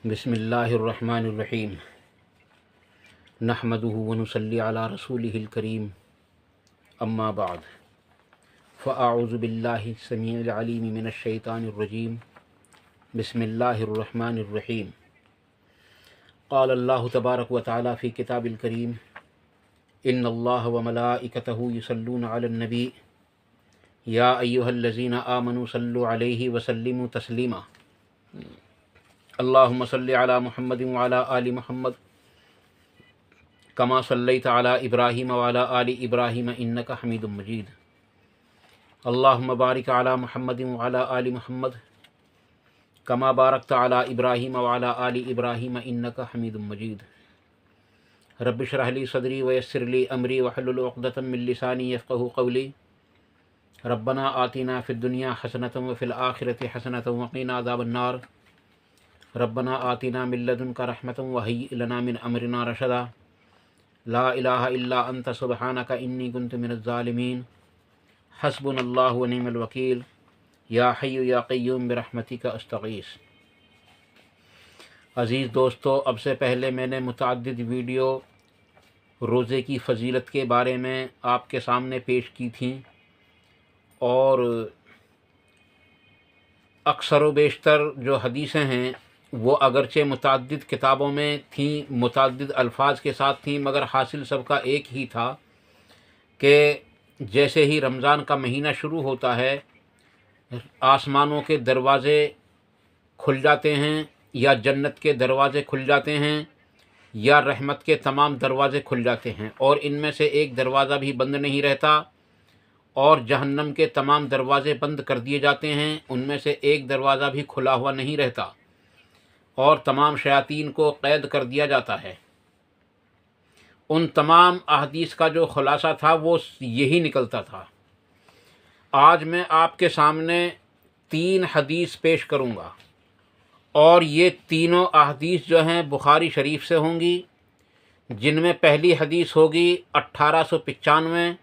बिस्मिल्लाहिर्रहमानिर्रहीम नहमदुहु व नुसल्ली अला रसूलिहिल करीम अम्मा बाद फ़अऊज़ु बिल्लाहि समीइल अलीम मिनश शैतानिर रजीम बिस्मिल्लाहिर्रहमानिर्रहीम क़ाल अल्लाहु तबारक व तआला फ़ी किताबिल करीम इन्नल्लाह व मलाइकतहु युसल्लूना अलन नबी या अय्युहल्लज़ीना आमनू सल्लु अलैहि व सल्लिमू तस्लीमा अल्लाहुम्मा सल्लि अला मुहम्मदिन व अला आलि मुहम्मद कमा सल्लैता अला इब्राहीम व अला आलि इब्राहीम इन्नका हमीदुम मजीद। अल्लाहुम्मा बारिक अला मुहम्मदिन व अला आलि मुहम्मद कमा बारकता अला इब्राहीम व अला आलि इब्राहीम इन्नका हमीदुम मजीद। रब्बि इश्रह ली सदरी व यस्सिर ली अमरी वहलुल उक़दतम मिन लिसानी यफ़क़हू क़ौली। रब्बना आतिना फ़िद दुनिया हसनतम व फ़िल आखिरति हसनतम व क़िना अज़ाबन्नार। रब्बना आतिना मिन लदुनका रहमतन व हय्यि लना मिन अमरिना रशदा। ला इलाहा इल्ला अंत सुब्हानका इन्नी कुन्तु मिनज़ ज़ालिमीन। हस्बुनल्लाहु व निअमल वकील। या हय्यु या क़य्यूम बिरहमतिका अस्तगीस। अज़ीज़ दोस्तों, अब से पहले मैंने मुतअद्दिद वीडियो रोज़े की फ़जीलत के बारे में आपके सामने पेश की थी और अक्सर व बेशतर जो हदीसें हैं वो अगरचे मुतअद्दिद किताबों में थीं, मुतअद्दिद अल्फाज के साथ थीं, मगर हासिल सबका एक ही था कि जैसे ही रमज़ान का महीना शुरू होता है आसमानों के दरवाज़े खुल जाते हैं या जन्नत के दरवाज़े खुल जाते हैं या रहमत के तमाम दरवाज़े खुल जाते हैं और इनमें से एक दरवाज़ा भी बंद नहीं रहता और जहन्नम के तमाम दरवाज़े बंद कर दिए जाते हैं, उनमें से एक दरवाज़ा भी खुला हुआ नहीं रहता और तमाम शयातीन को क़ैद कर दिया जाता है। उन तमाम अहदीस का जो खुलासा था वो यही निकलता था। आज मैं आपके सामने 3 हदीस पेश करूँगा और ये तीनों अहदीस जो हैं बुखारी शरीफ से होंगी, जिनमें पहली हदीस होगी 1895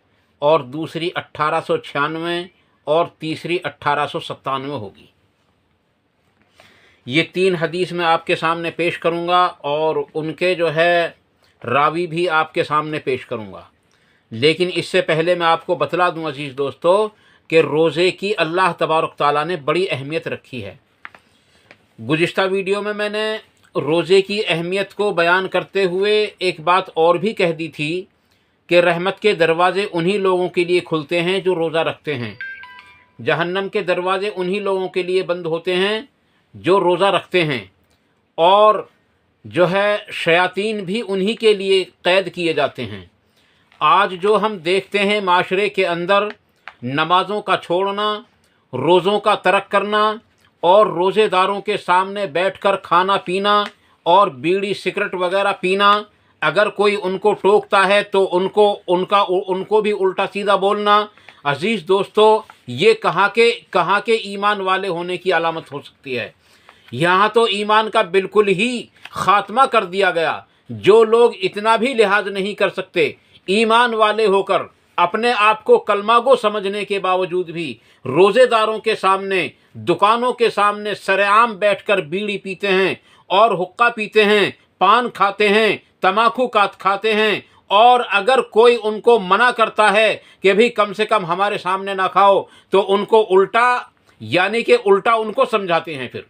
और दूसरी 1896 और तीसरी 1897 होगी। ये 3 हदीस मैं आपके सामने पेश करूँगा और उनके जो है रावी भी आपके सामने पेश करूँगा। लेकिन इससे पहले मैं आपको बतला दूँ अज़ीज़ दोस्तों कि रोज़े की अल्लाह तबारक तआला ने बड़ी अहमियत रखी है। गुज़िश्ता वीडियो में मैंने रोज़े की अहमियत को बयान करते हुए एक बात और भी कह दी थी कि रहमत के दरवाज़े उन्हीं लोगों के लिए खुलते हैं जो रोज़ा रखते हैं, जहन्नम के दरवाज़े उन्हीं लोगों के लिए बंद होते हैं जो रोज़ा रखते हैं और जो है शयातीन भी उन्हीं के लिए क़ैद किए जाते हैं। आज जो हम देखते हैं माशरे के अंदर नमाज़ों का छोड़ना, रोज़ों का तर्क करना और रोज़ेदारों के सामने बैठकर खाना पीना और बीड़ी सिगरेट वगैरह पीना, अगर कोई उनको टोकता है तो उनको भी उल्टा सीधा बोलना, अज़ीज़ दोस्तों ये कहाँ के ईमान वाले होने की अलामत हो सकती है। यहाँ तो ईमान का बिल्कुल ही ख़ात्मा कर दिया गया। जो लोग इतना भी लिहाज नहीं कर सकते ईमान वाले होकर अपने आप को कलमा गो समझने के बावजूद भी रोज़ेदारों के सामने, दुकानों के सामने सरेआम बैठकर बीड़ी पीते हैं और हुक्का पीते हैं, पान खाते हैं, तम्बाकू खाते हैं और अगर कोई उनको मना करता है कि भी कम से कम हमारे सामने ना खाओ तो उनको उल्टा यानी कि उल्टा उनको समझाते हैं। फिर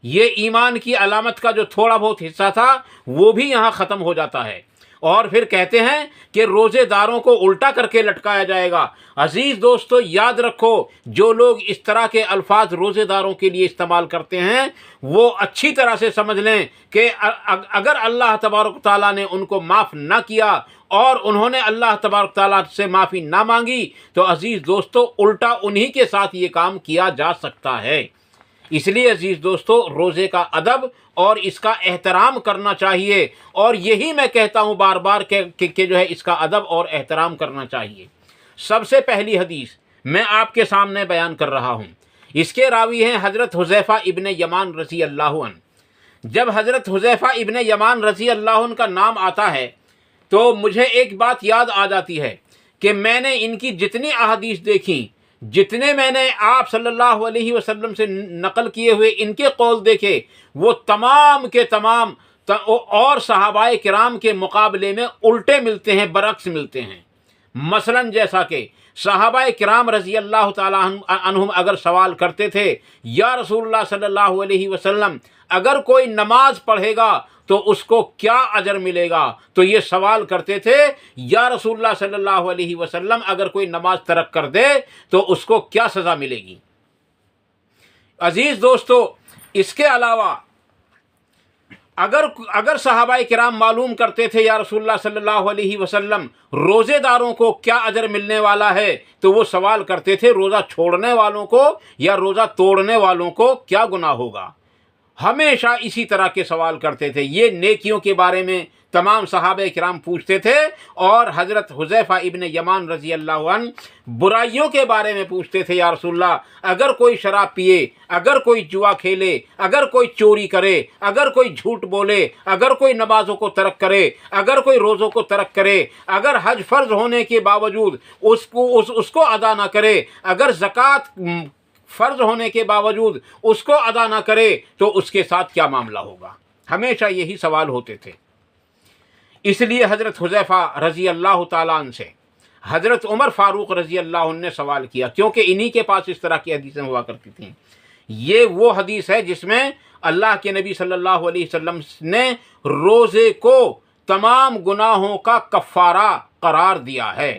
ये ईमान की अलामत का जो थोड़ा बहुत हिस्सा था वो भी यहाँ ख़त्म हो जाता है और फिर कहते हैं कि रोज़ेदारों को उल्टा करके लटकाया जाएगा। अज़ीज़ दोस्तों याद रखो, जो लोग इस तरह के अल्फाज रोज़ेदारों के लिए इस्तेमाल करते हैं वो अच्छी तरह से समझ लें कि अगर अल्लाह तबारक तआला ने उनको माफ़ ना किया और उन्होंने अल्लाह तबारक तआला से माफ़ी ना मांगी तो अज़ीज़ दोस्तों उल्टा उन्हीं के साथ ये काम किया जा सकता है। इसलिए अज़ीज़ दोस्तों रोज़े का अदब और इसका एहतराम करना चाहिए और यही मैं कहता हूँ बार बार कि जो है इसका अदब और एहतराम करना चाहिए। सबसे पहली हदीस मैं आपके सामने बयान कर रहा हूँ, इसके रावी हैं हज़रत हुज़ैफ़ा इब्न यमान रज़ी अल्लाह अन्हु। जब हज़रत हुज़ैफ़ा इब्न यमान रज़ी अल्लाह अन्हु का नाम आता है तो मुझे एक बात याद आ जाती है कि मैंने इनकी जितनी अहादीस देखी جتنے میں نے آپ صلی اللہ علیہ وسلم سے نقل کیے ہوئے ان کے قول دیکھے وہ تمام کے تمام اور صحابہ کرام کے مقابلے میں الٹے ملتے ہیں، برعکس ملتے ہیں۔ مثلا جیسا کہ صحابہ کرام رضی اللہ تعالیٰ عنہم اگر سوال کرتے تھے یا رسول اللہ صلی اللہ علیہ وسلم اگر کوئی نماز پڑھے گا تو اس کو کیا اجر ملے گا، تو یہ سوال کرتے تھے یا رسول اللہ صلی اللہ علیہ وسلم اگر کوئی نماز ترک کر دے تو اس کو کیا سزا ملے گی۔ عزیز دوستو، اس کے علاوہ اگر صحابہ کرام معلوم کرتے تھے یا رسول اللہ صلی اللہ علیہ وسلم روزے داروں کو کیا اجر ملنے والا ہے تو وہ سوال کرتے تھے روزہ چھوڑنے والوں کو یا روزہ توڑنے والوں کو کیا گناہ ہوگا۔ ہمیشہ اسی طرح کے سوال کرتے تھے۔ یہ نیکیوں کے بارے میں تمام صحابہ کرام پوچھتے تھے، اور حضرت حذیفہ ابن یمان رضی اللہ عنہ برائیوں کے بارے میں پوچھتے تھے، یا رسول اللہ اگر کوئی شراب پیے، اگر کوئی جوا کھیلے، اگر کوئی چوری کرے، اگر کوئی جھوٹ بولے، اگر کوئی نمازوں کو ترک کرے، اگر کوئی روزوں کو ترک کرے، اگر حج فرض ہونے کے باوجود اس کو ادا نہ کرے، اگر زکوٰۃ فرض ہونے کے باوجود اس کو ادا نہ کرے تو اس کے ساتھ کیا معاملہ ہوگا۔ ہمیشہ یہی سوال ہوتے تھے۔ اس لیے حضرت حذیفہ رضی اللہ تعالیٰ عنہ سے حضرت عمر فاروق رضی اللہ عنہ نے سوال کیا، کیونکہ انہی کے پاس اس طرح کی حدیثیں ہوا کرتی تھیں۔ یہ وہ حدیث ہے جس میں اللہ کے نبی صلی اللہ علیہ وسلم نے روزے کو تمام گناہوں کا کفارہ قرار دیا ہے۔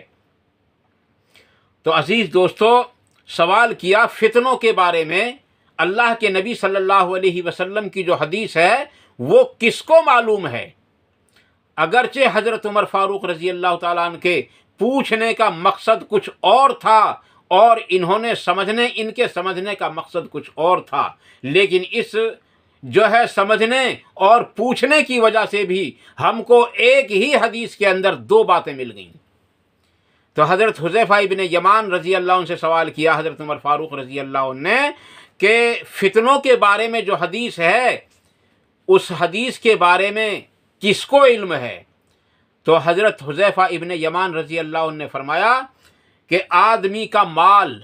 تو عزیز دوستو، سوال کیا فتنوں کے بارے میں، اللہ کے نبی صلی اللہ علیہ وسلم کی جو حدیث ہے وہ کس کو معلوم ہے؟ اگرچہ حضرت عمر فاروق رضی اللہ تعالیٰ عنہ کے پوچھنے کا مقصد کچھ اور تھا اور ان کے سمجھنے کا مقصد کچھ اور تھا، لیکن اس جو ہے سمجھنے اور پوچھنے کی وجہ سے بھی ہم کو ایک ہی حدیث کے اندر دو باتیں مل گئیں۔ تو حضرت حذیفہ ابن یمان رضی اللہ عنہ سے سوال کیا حضرت عمر فاروق رضی اللہ عنہ نے کہ فتنوں کے بارے میں جو حدیث ہے اس حدیث کے بارے میں کس کو علم ہے؟ تو حضرت حذیفہ ابن یمان رضی اللہ عنہ نے فرمایا کہ آدمی کا مال،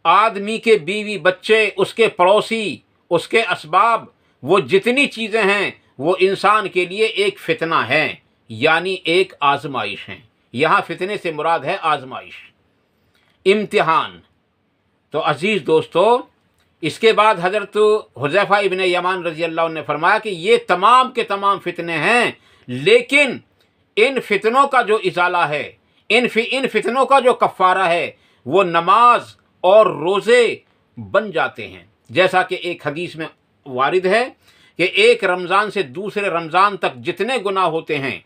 آدمی کے بیوی بچے، اس کے پڑوسی، اس کے اسباب، وہ جتنی چیزیں ہیں وہ انسان کے لیے ایک فتنہ ہے، یعنی ایک آزمائش ہے۔ یہاں فتنے سے مراد ہے آزمائش، امتحان۔ تو عزیز دوستو، اس کے بعد حضرت حذیفہ ابن یمان رضی اللہ عنہ نے فرمایا کہ یہ تمام کے تمام فتنے ہیں، لیکن ان فتنوں کا جو ازالہ ہے، ان فتنوں کا جو کفارہ ہے وہ نماز اور روزے بن جاتے ہیں۔ جیسا کہ ایک حدیث میں وارد ہے کہ ایک رمضان سے دوسرے رمضان تک جتنے گناہ ہوتے ہیں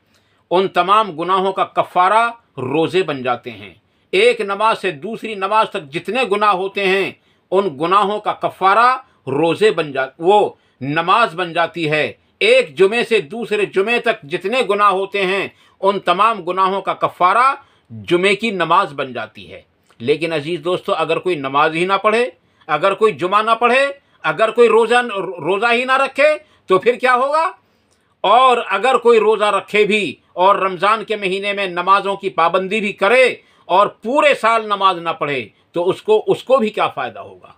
ان تمام گناہوں کا کفارہ روزے بن جاتے ہیں۔ ایک نماز سے دوسری نماز تک جتنے گناہ ہوتے ہیں ان گناہوں کا کفارہ روزے وہ نماز بن جاتی ہے۔ ایک جمعے سے دوسرے جمعے تک جتنے گناہ ہوتے ہیں ان تمام گناہوں کا کفارہ جمعے کی نماز بن جاتی ہے۔ لیکن عزیز دوستو، اگر کوئی نماز ہی نہ پڑھے، اگر کوئی جمعہ نہ پڑھے، اگر کوئی روزہ ہی نہ رکھے تو پھر کیا ہوگا؟ اور اگر کوئی روزہ رکھے بھی اور رمضان کے مہینے میں نمازوں کی پابندی بھی کرے اور پورے سال نماز نہ پڑھے تو اس کو بھی کیا فائدہ ہوگا؟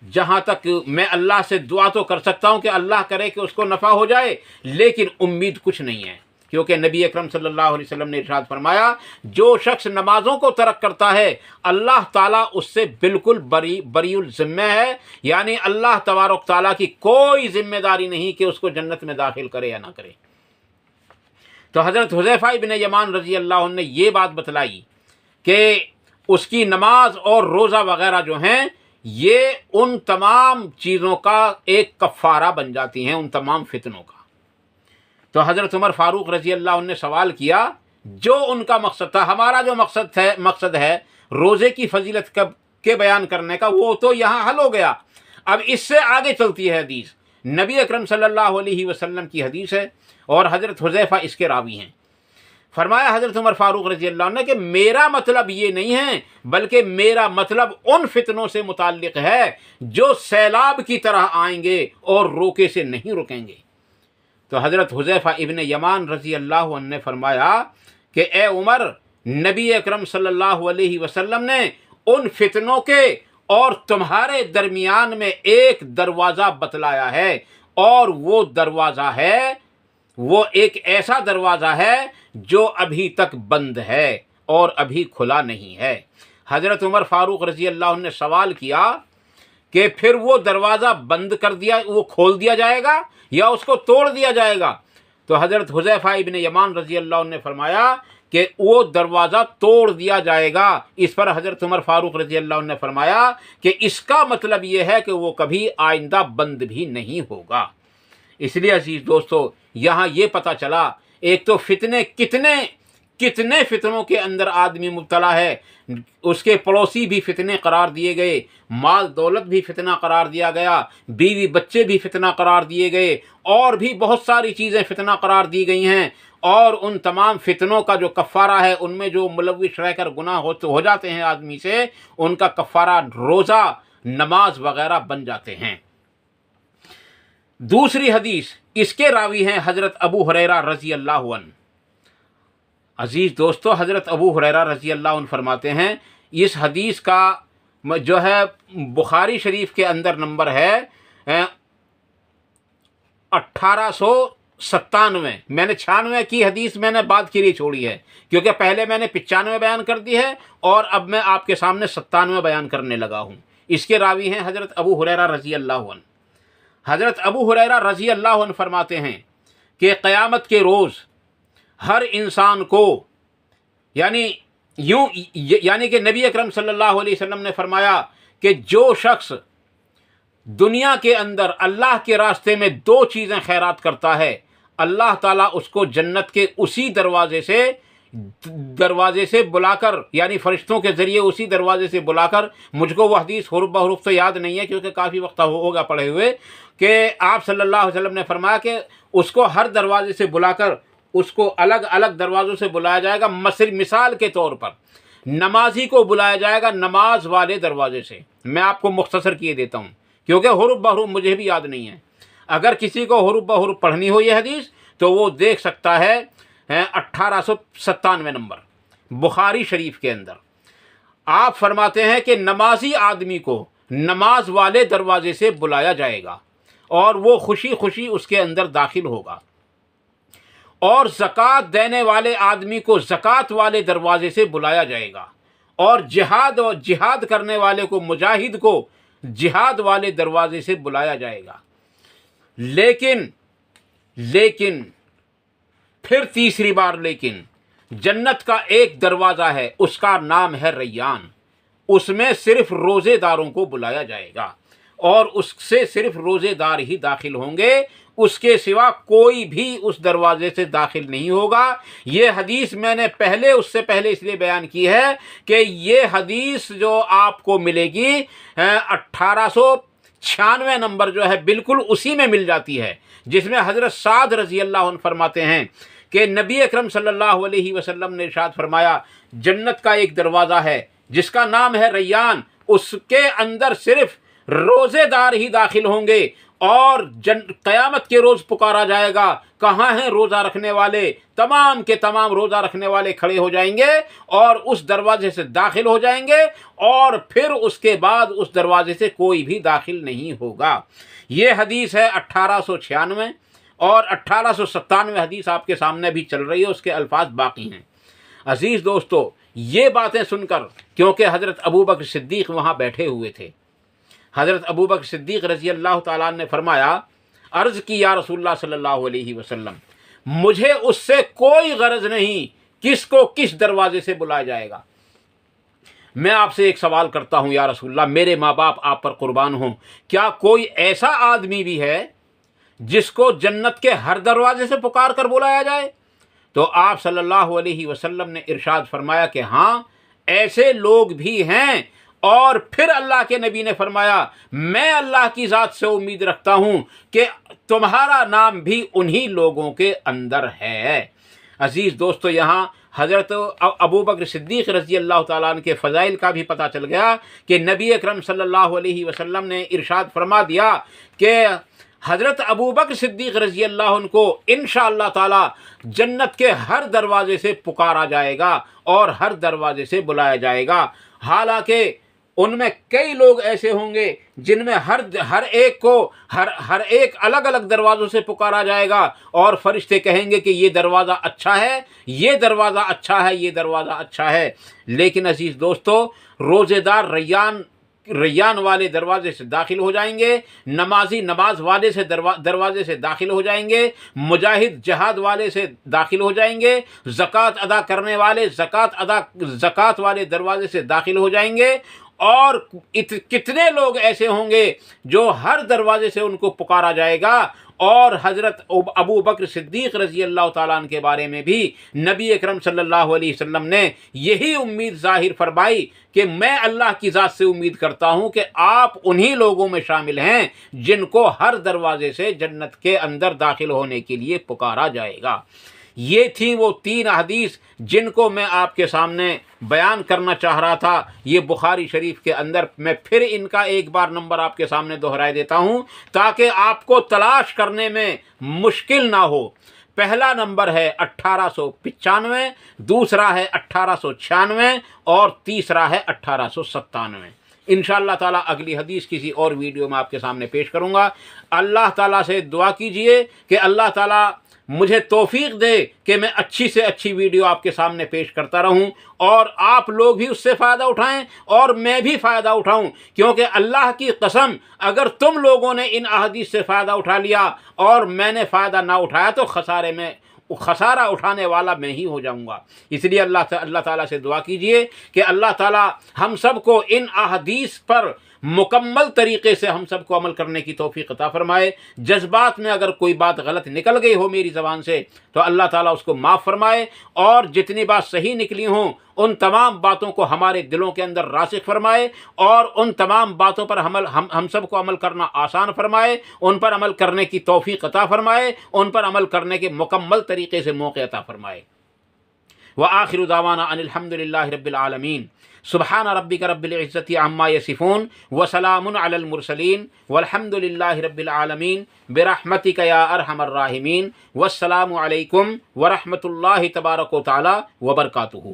جہاں تک میں اللہ سے دعا تو کر سکتا ہوں کہ اللہ کرے کہ اس کو نفع ہو جائے، لیکن امید کچھ نہیں ہے، کیونکہ نبی اکرم صلی اللہ علیہ وسلم نے ارشاد فرمایا جو شخص نمازوں کو ترک کرتا ہے اللہ تعالیٰ اس سے بالکل بری الذمہ ہے، یعنی اللہ تبارک تعالیٰ کی کوئی ذمہ داری نہیں کہ اس کو جنت میں داخل کرے یا نہ کرے۔ تو حضرت حذیفہ ابن یمان رضی اللہ عنہ نے یہ بات بتلائی کہ اس کی نماز اور روزہ وغیرہ جو ہیں یہ ان تمام چیزوں کا ایک کفارہ بن جاتی ہیں، ان تمام فتنوں کا۔ تو حضرت عمر فاروق رضی اللہ عنہ نے سوال کیا جو ان کا مقصد تھا، ہمارا جو مقصد ہے روزے کی فضیلت کے بیان کرنے کا، وہ تو یہاں حل ہو گیا۔ اب اس سے آگے چلتی ہے حدیث، نبی اکرم صلی اللہ علیہ وسلم کی حدیث ہے اور حضرت حذیفہ اس کے راوی ہیں۔ فرمایا حضرت عمر فاروق رضی اللہ عنہ کہ میرا مطلب یہ نہیں ہے، بلکہ میرا مطلب ان فتنوں سے متعلق ہے جو سیلاب کی طرح آئیں گے اور روکے سے نہیں رکیں گے۔ تو حضرت حذیفہ ابن یمان رضی اللہ عنہ نے فرمایا کہ اے عمر، نبی اکرم صلی اللہ علیہ وسلم نے उन फितनों के और तुम्हारे दरमियान में एक दरवाज़ा बतलाया है, और वो दरवाज़ा है, वो एक ऐसा दरवाज़ा है जो अभी तक बंद है और अभी खुला नहीं है। हज़रत उमर फ़ारूक रज़ी अल्लाह अन्हु ने सवाल किया कि फिर वो दरवाज़ा बंद कर दिया, वो खोल दिया जाएगा या उसको तोड़ दिया जाएगा? तो हज़रत हुज़ैफ़ा इब्न यमान रज़ी अल्लाह अन्हु ने फरमाया कि वो दरवाज़ा तोड़ दिया जाएगा। इस पर हज़रत उमर फ़ारूक रज़ी अल्लाह अन्हु ने फरमाया कि इसका मतलब ये है कि वो कभी आइंदा बंद भी नहीं होगा। इसलिए अजीज़ दोस्तों, यहाँ ये पता चला, एक तो फितने कितने फितनों के अंदर आदमी मुब्तला है, उसके पड़ोसी भी फितने करार दिए गए, माल दौलत भी फितना करार दिया गया, बीवी बच्चे भी फितना करार दिए गए, और भी बहुत सारी चीज़ें फितना करार दी गई हैं। और उन तमाम फितनों का जो कफ़ारा है, उनमें जो मुलव्विस रहकर गुनाह हो जाते हैं आदमी से, उनका कफ़ारा रोज़ा, नमाज वग़ैरह बन जाते हैं। दूसरी हदीस, इसके रावी हैं हज़रत अबू हुरैरा रज़ी अल्लाह अन्हु। अज़ीज़ दोस्तों, हज़रत अबू हुरैरा रज़ी अल्लाह अन्हु फरमाते हैं, इस हदीस का जो है बुखारी शरीफ के अंदर नंबर है 1897। मैंने 96 की हदीस मैंने बात के लिए छोड़ी है, क्योंकि पहले मैंने 95 बयान कर दी है और अब मैं आपके सामने 97 बयान करने लगा हूँ। इसके रावी हैं हज़रत अबू हुरैरा रज़ी अल्लाह अन्हु। हज़रत अबू हुरैरा रज़ी अल्लाह अन्हु फरमाते हैं कि क़यामत के रोज़ हर इंसान को, यानी कि नबी अकरम सल्लल्लाहु अलैहि वसल्लम ने फरमाया कि जो शख्स दुनिया के अंदर अल्लाह के रास्ते में 2 चीज़ें खैरात करता है, अल्लाह ताला उसको जन्नत के उसी दरवाज़े से बुलाकर, यानी फ़रिश्तों के ज़रिए उसी दरवाज़े से बुलाकर, मुझको वह हदीस हुरुफ बहुरुफ तो याद नहीं है क्योंकि काफ़ी वक्त होगा पढ़े हुए, कि आप सल्लल्लाहु अलैहि वसल्लम ने फरमाया कि उसको हर दरवाज़े से बुलाकर उसको अलग अलग दरवाज़ों से बुलाया जाएगा। मिसाल के तौर पर नमाजी को बुलाया जाएगा नमाज वाले दरवाज़े से। मैं आपको मुख्तसर किए देता हूँ क्योंकि हुरुफ बहुरुफ मुझे भी याद नहीं है। अगर किसी को हुरुफ बहुरुफ पढ़नी हो ये हदीस तो वो देख सकता है 1897 नंबर बुखारी शरीफ के अंदर। आप फरमाते हैं कि नमाजी आदमी को नमाज वाले दरवाज़े से बुलाया जाएगा और वो खुशी खुशी उसके अंदर दाखिल होगा, और ज़कात देने वाले आदमी को ज़कात वाले दरवाज़े से बुलाया जाएगा, और जिहाद करने वाले को, मुजाहिद को जिहाद वाले दरवाज़े से बुलाया जाएगा। लेकिन फिर तीसरी बार जन्नत का एक दरवाज़ा है, उसका नाम है रैयान, उसमें सिर्फ रोज़ेदारों को बुलाया जाएगा और उससे सिर्फ रोज़ेदार ही दाखिल होंगे, उसके सिवा कोई भी उस दरवाजे से दाखिल नहीं होगा। ये हदीस मैंने उससे पहले इसलिए बयान की है कि ये हदीस जो आपको मिलेगी 1896 नंबर जो है बिल्कुल उसी में मिल जाती है, जिसमें हज़रत साद रज़ी अल्लाह अन्हु फरमाते हैं कि नबी अकरम सल्लल्लाहु अलैहि वसल्लम ने इरशाद फरमाया, जन्नत का एक दरवाज़ा है जिसका नाम है रैयान, उसके अंदर सिर्फ रोज़ेदार ही दाखिल होंगे और क़यामत के रोज़ पुकारा जाएगा, कहाँ हैं रोज़ा रखने वाले? तमाम के तमाम रोज़ा रखने वाले खड़े हो जाएंगे और उस दरवाजे से दाखिल हो जाएंगे और फिर उसके बाद उस दरवाजे से कोई भी दाखिल नहीं होगा। ये हदीस है 1896 और 1897 हदीस आपके सामने भी चल रही है, उसके अल्फाज बाकी हैं। अज़ीज़ दोस्तों, ये बातें सुनकर, क्योंकि हज़रत अबू बकर सिद्दीक़ वहाँ बैठे हुए थे, हज़रत अबू बकर सिद्दीक़ रज़ी अल्लाह ताला ने फरमाया, अर्ज़ की या रसूलुल्लाह सल्लल्लाहु अलैहि वसल्लम, मुझे उससे कोई गरज नहीं किसको किस दरवाजे से बुलाया जाएगा। मैं आपसे एक सवाल करता हूँ या रसूलुल्लाह, मेरे माँ बाप आप पर कुर्बान हों, क्या कोई ऐसा आदमी भी है जिसको जन्नत के हर दरवाजे से पुकार कर बुलाया जाए? तो आप सल्लल्लाहु अलैहि वसल्लम ने इरशाद फरमाया कि हाँ, ऐसे लोग भी हैं। और फिर अल्लाह के नबी ने फरमाया, मैं अल्लाह की ज़ात से उम्मीद रखता हूँ कि तुम्हारा नाम भी उन्हीं लोगों के अंदर है। अज़ीज़ दोस्तों, यहाँ हज़रत अबू बकर सिद्दीक़ रज़ी अल्लाह ताला अन्हु के फ़ज़ाइल का भी पता चल गया कि नबी अकरम सल्लल्लाहु अलैहि वसल्लम ने इरशाद फरमा दिया कि हज़रत अबू बकर सिद्दीक़ रज़ी अल्लाह अन्हु को इंशाअल्लाह ताला जन्नत के हर दरवाज़े से पुकारा जाएगा और हर दरवाज़े से बुलाया जाएगा। حالانکہ ان میں کئی لوگ ایسے ہوں گے جن میں ہر ایک کو ہر ایک الگ الگ دروازوں سے پکارا جائے گا، اور فرشتے کہیں گے کہ یہ دروازہ اچھا ہے، یہ دروازہ اچھا ہے، یہ دروازہ اچھا ہے۔ لیکن عزیز دوستو، روزے دار ریان والے دروازے سے داخل ہو جائیں گے، نمازی نماز والے سے دروازے سے داخل ہو جائیں گے، مجاہد جہاد والے سے داخل ہو جائیں گے، زکوٰۃ ادا کرنے والے زکوٰۃ والے دروازے سے داخل ہو جائیں گے، اور کتنے لوگ ایسے ہوں گے جو ہر دروازے سے ان کو پکارا جائے گا۔ اور حضرت ابو بکر صدیق رضی اللہ تعالیٰ عنہ کے بارے میں بھی نبی اکرم صلی اللہ علیہ وسلم نے یہی امید ظاہر فرمائی کہ میں اللہ کی ذات سے امید کرتا ہوں کہ آپ انہی لوگوں میں شامل ہیں جن کو ہر دروازے سے جنت کے اندر داخل ہونے کے لیے پکارا جائے گا۔ یہ تھی وہ 3 احادیث جن کو میں آپ کے سامنے بیان کرنا چاہ رہا تھا۔ یہ بخاری شریف کے اندر میں پھر ان کا ایک بار نمبر آپ کے سامنے دہرائے دیتا ہوں تاکہ آپ کو تلاش کرنے میں مشکل نہ ہو۔ پہلا نمبر ہے 1895، دوسرا ہے 1896 اور تیسرا ہے 1897۔ انشاءاللہ تعالیٰ اگلی حدیث کسی اور ویڈیو میں آپ کے سامنے پیش کروں گا۔ اللہ تعالیٰ سے دعا کیجئے کہ اللہ تعالیٰ مجھے توفیق دے کہ میں اچھی سے اچھی ویڈیو آپ کے سامنے پیش کرتا رہوں، اور آپ لوگ بھی اس سے فائدہ اٹھائیں اور میں بھی فائدہ اٹھاؤں، کیونکہ اللہ کی قسم اگر تم لوگوں نے ان احادیث سے فائدہ اٹھا لیا اور میں نے فائدہ نہ اٹھایا تو خسارہ اٹھانے والا میں ہی ہو جاؤں گا۔ اس لیے اللہ تعالیٰ سے دعا کیجئے کہ اللہ تعالیٰ ہم سب کو ان احادیث پر مکمل طریقے سے ہم سب کو عمل کرنے کی توفیق عطا فرمائے۔ جذبات میں اگر کوئی بات غلط نکل گئی ہو میری زبان سے تو اللہ تعالیٰ اس کو معاف فرمائے، اور جتنی بات صحیح نکلی ہوں ان تمام باتوں کو ہمارے دلوں کے اندر راسخ فرمائے، اور ان تمام باتوں پر ہم سب کو عمل کرنا آسان فرمائے، ان پر عمل کرنے کی توفیق عطا فرمائے، ان پر عمل کرنے کے مکمل طریقے سے موقع عطا فرمائے۔ وآخر دعوانا ان الحمد للہ رب العالمین۔ سبحان ربک رب العزت عما یصفون وسلام علی المرسلین والحمد للہ رب العالمین برحمتک یا ارحم الراحمین۔ والسلام علیکم ورحمۃ اللہ تبارک و تعالی وبرکاتہ۔